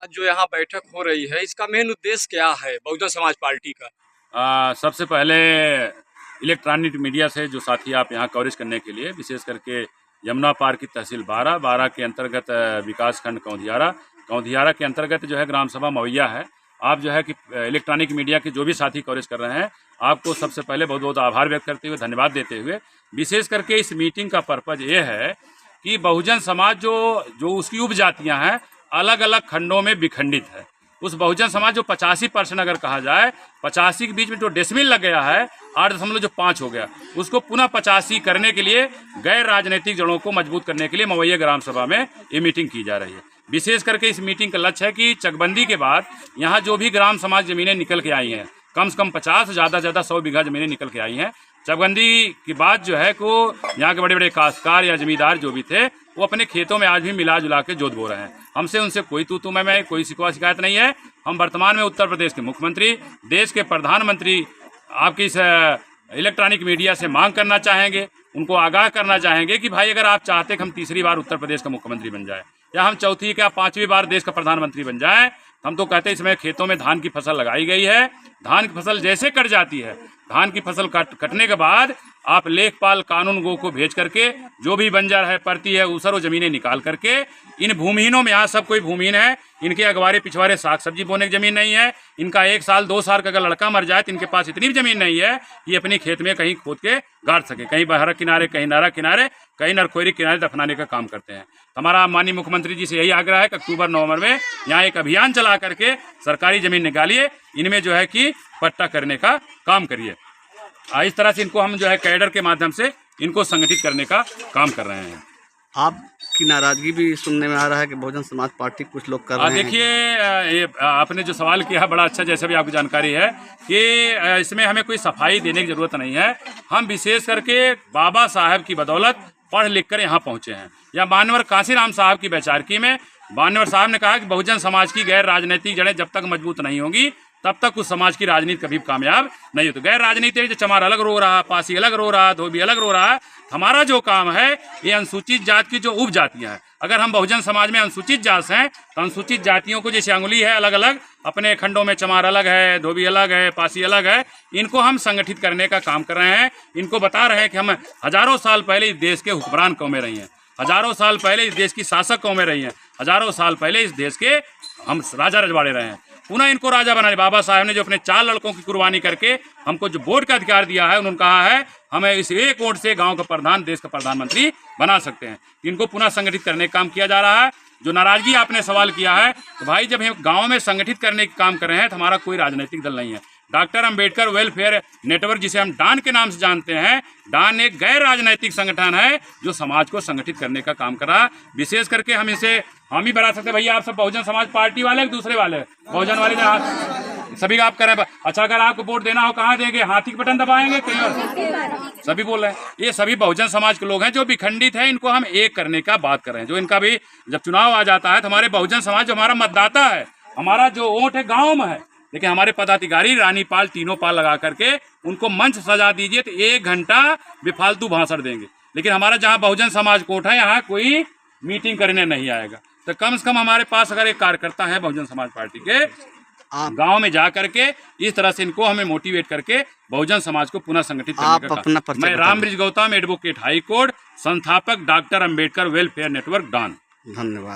आज जो यहाँ बैठक हो रही है, इसका मेन उद्देश्य क्या है बहुजन समाज पार्टी का? सबसे पहले इलेक्ट्रॉनिक मीडिया से जो साथी आप यहाँ कवरेज करने के लिए, विशेष करके यमुना पार की तहसील बारा के अंतर्गत विकास खंड कौंधियारा के अंतर्गत जो है ग्राम सभा मवैया है। आप जो है कि इलेक्ट्रॉनिक मीडिया के जो भी साथी कवरेज कर रहे हैं, आपको सबसे पहले बहुत बहुत आभार व्यक्त करते हुए, धन्यवाद देते हुए, विशेष करके इस मीटिंग का पर्पज़ ये है कि बहुजन समाज जो उसकी उपजातियाँ हैं, अलग अलग खंडों में विखंडित है। उस बहुजन समाज जो 85% अगर कहा जाए, 85 के बीच में जो डेसिमल लग गया है 8.5 हो गया, उसको पुनः 85 करने के लिए, गैर राजनीतिक जड़ों को मजबूत करने के लिए मवैया ग्राम सभा में ये मीटिंग की जा रही है। विशेष करके इस मीटिंग का लक्ष्य है कि चकबंदी के बाद यहाँ जो भी ग्राम समाज ज़मीनें निकल के आई हैं, कम से कम 50, ज़्यादा से ज़्यादा 100 बीघा ज़मीनें निकल के आई हैं। चकबंदी के बाद जो है को यहाँ के बड़े बड़े काश्तकार या जमींदार जो भी थे, वो अपने खेतों में आज भी मिला जुला के जोत बो रहे हैं। हमसे उनसे कोई तू मैं कोई शिकवा शिकायत नहीं है। हम वर्तमान में उत्तर प्रदेश के मुख्यमंत्री, देश के प्रधानमंत्री आपकी इस इलेक्ट्रॉनिक मीडिया से मांग करना चाहेंगे, उनको आगाह करना चाहेंगे कि भाई अगर आप चाहते कि हम तीसरी बार उत्तर प्रदेश का मुख्यमंत्री बन जाए या हम चौथी या 5वीं बार देश का प्रधानमंत्री बन जाए, हम तो कहते हैं इसमें खेतों में धान की फसल लगाई गई है। धान की फसल जैसे कट जाती है, धान की फसल कटने के बाद आप लेखपाल कानून गो को भेज करके जो भी बंजर है, परती है, ऊसर वो ज़मीनें निकाल करके इन भूमिहीनों में, यहाँ सब कोई भूमिहीन है, इनके अगवारे पिछवारे साग सब्जी बोने की ज़मीन नहीं है, इनका 1 साल 2 साल का अगर लड़का मर जाए तो इनके पास इतनी भी ज़मीन नहीं है कि अपनी खेत में कहीं खोद के गाड़ सके, कहीं बहरा किनारे, कहीं नारा किनारे, कहीं नरखोरी किनारे दफनाने का काम करते हैं। हमारा माननीय मुख्यमंत्री जी से यही आग्रह है कि अक्टूबर नवंबर में यहाँ एक अभियान चला करके सरकारी ज़मीन निकालिए, इनमें जो है कि पट्टा करने का काम करिए। इस तरह से इनको हम जो है कैडर के माध्यम से इनको संगठित करने का काम कर रहे हैं। आपकी नाराजगी भी सुनने में आ रहा है कि बहुजन समाज पार्टी कुछ लोग कर रहे हैं। देखिए, ये आपने जो सवाल किया बड़ा अच्छा, जैसे भी आपको जानकारी है कि इसमें हमें कोई सफाई देने की ज़रूरत नहीं है। हम विशेष करके बाबा साहब की बदौलत पढ़ लिख कर यहाँ पहुँचे हैं। या मानवर काशीराम साहब की वैचारिकी में मानवर साहब ने कहा कि बहुजन समाज की गैर राजनीतिक जड़ें जब तक मजबूत नहीं होंगी, तब तक उस समाज की राजनीति कभी कामयाब नहीं होती। गैर राजनीति जो चमार अलग रो रहा, पासी अलग रो रहा, धोबी अलग रो रहा है, हमारा जो काम है ये अनुसूचित जात की जो उपजातियां हैं, अगर हम बहुजन समाज में अनुसूचित जात हैं तो अनुसूचित जातियों को जैसे अंगुली है अलग अलग, अपने खंडों में चमार अलग है, धोबी अलग है, पासी अलग है, इनको हम संगठित करने का काम कर रहे हैं। इनको बता रहे हैं कि हम हजारों साल पहले इस देश के हुक्मरान कौमें रही हैं, हजारों साल पहले इस देश की शासक कौमें रही हैं, हजारों साल पहले इस देश के हम राजा रजवाड़े रहे हैं। पुनः इनको राजा बनाने बाबा साहब ने जो अपने 4 लड़कों की कुर्बानी करके हमको जो वोट का अधिकार दिया है, उन्होंने कहा है हमें इस एक वोट से गांव का प्रधान, देश का प्रधानमंत्री बना सकते हैं। इनको पुनः संगठित करने का काम किया जा रहा है। जो नाराजगी आपने सवाल किया है, तो भाई जब हम गाँव में संगठित करने का काम कर रहे हैं तो हमारा कोई राजनीतिक दल नहीं है। डॉक्टर अंबेडकर वेलफेयर नेटवर्क, जिसे हम डान के नाम से जानते हैं, डान एक गैर राजनीतिक संगठन है जो समाज को संगठित करने का काम कर रहा है। विशेष करके हम इसे हम ही बता सकते हैं, भैया आप सब बहुजन समाज पार्टी वाले दूसरे वाले बहुजन वाले सभी आप करें। अच्छा, अगर आपको वोट देना हो कहाँ देंगे? हाथी के बटन दबाएंगे कहीं और? सभी बोल रहे हैं ये सभी बहुजन समाज के लोग हैं जो विखंडित है, इनको हम एक करने का बात कर रहे हैं। जो इनका भी जब चुनाव आ जाता है तो हमारे बहुजन समाज जो हमारा मतदाता है, हमारा जो वोट है गाँव में है, लेकिन हमारे पदाधिकारी रानी पाल, तीनों पाल लगा करके उनको मंच सजा दीजिए तो 1 घंटा बेफालतू भाषण देंगे। लेकिन हमारा जहाँ बहुजन समाज कोर्ट है, यहाँ कोई मीटिंग करने नहीं आएगा। तो कम से कम हमारे पास अगर एक कार्यकर्ता है बहुजन समाज पार्टी के, गांव में जा करके इस तरह से इनको हमें मोटिवेट करके बहुजन समाज को पुनः संगठित करने का काम। मैं Rambrij Gautam, advocate high court, संस्थापक डॉक्टर अंबेडकर वेलफेयर नेटवर्क, डान। धन्यवाद।